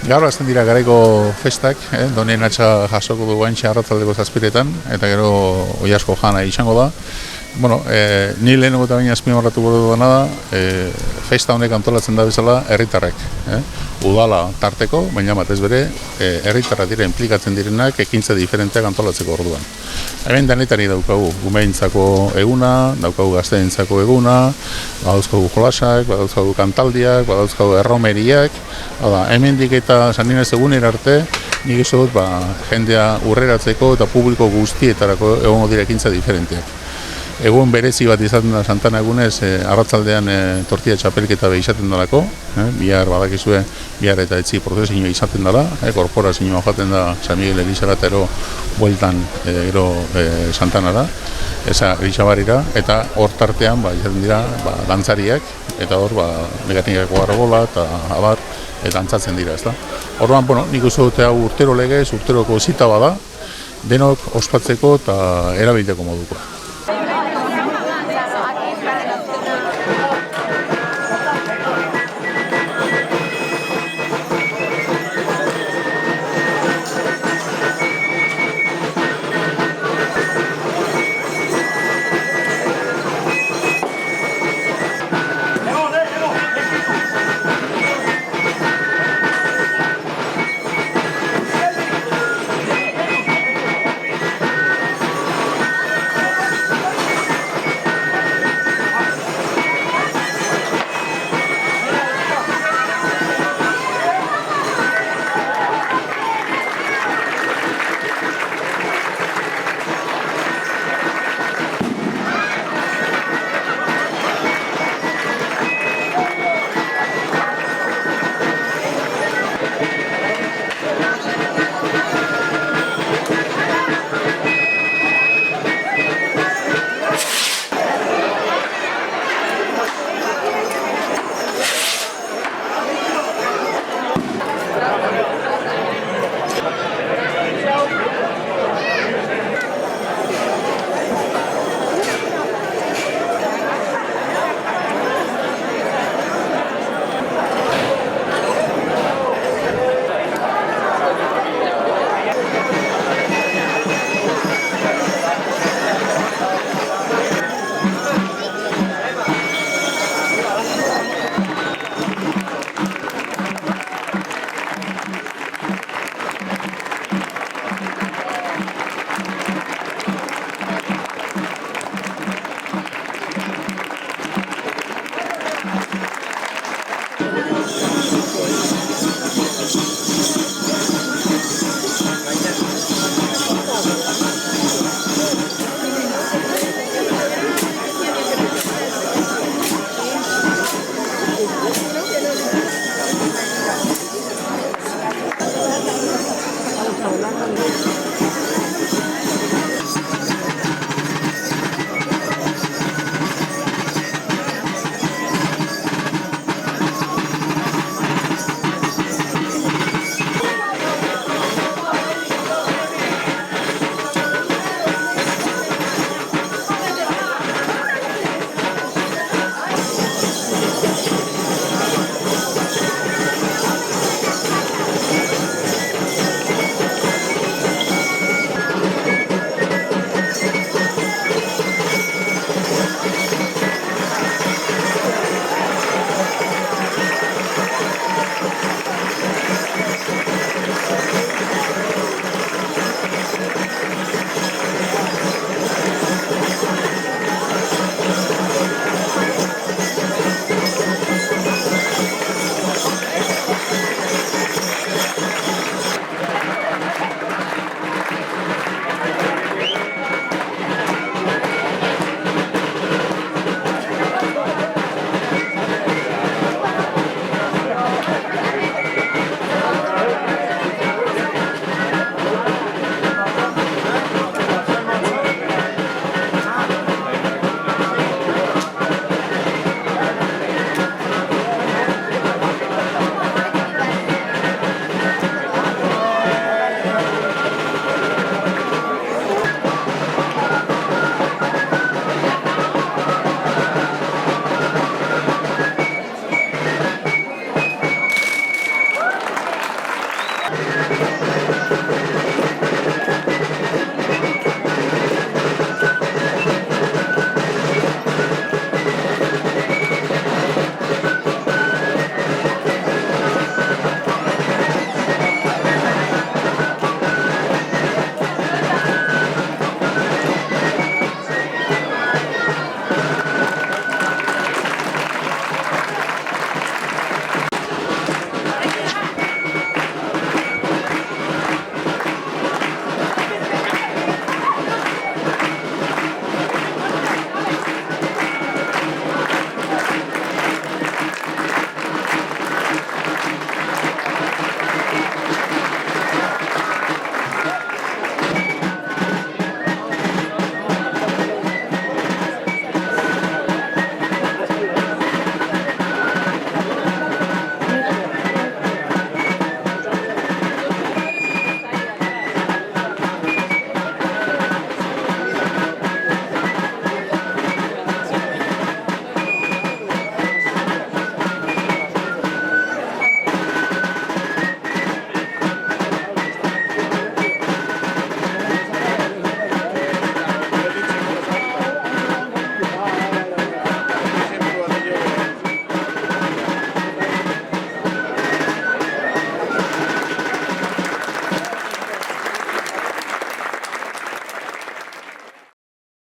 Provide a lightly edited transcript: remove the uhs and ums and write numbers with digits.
Gaur hasten dira garaiko festak, Donien atxa jasoko du guaintxe arratzaldeko zazpiretan, eta gero oiasko jana izango da. Bueno, ni lehenengo eta baina azpimarratu dena da, festa honek antolatzen da bezala herritarrek. Udala tarteko, baina batez bere, herritarrak dira implikatzen direnak ekintza diferenteak antolatzeko orduan. Hemen denetari daukagu, umeentzako eguna, daukagu gazteentzako eguna, badauzkagu jolasak, badauzkagu kantaldiak, badauzkagu erromeriak. Hemendik eta Saninez egunera arte, nik uste dut jendea urreratzeko eta publiko guztietarako egongo dira ekintza diferenteak. Egun berezi bat izaten da Santana egunez, arratzaldean tortilla txapelketa izaten dalako, bihar badakizue, bihar eta etzi prozesioa izaten dela, korporazioa joaten da San Miguel Elisabatero bueltan Santanara, eza Elisabarira, eta hor tartean izaten dira dantzariak, eta hor mekanikak garbola eta abar, eta antzatzen dira, ezta. Orduan, nik uste dute hau urtero legez, urteroko zita bada, denok ospatzeko eta erabilteko moduko.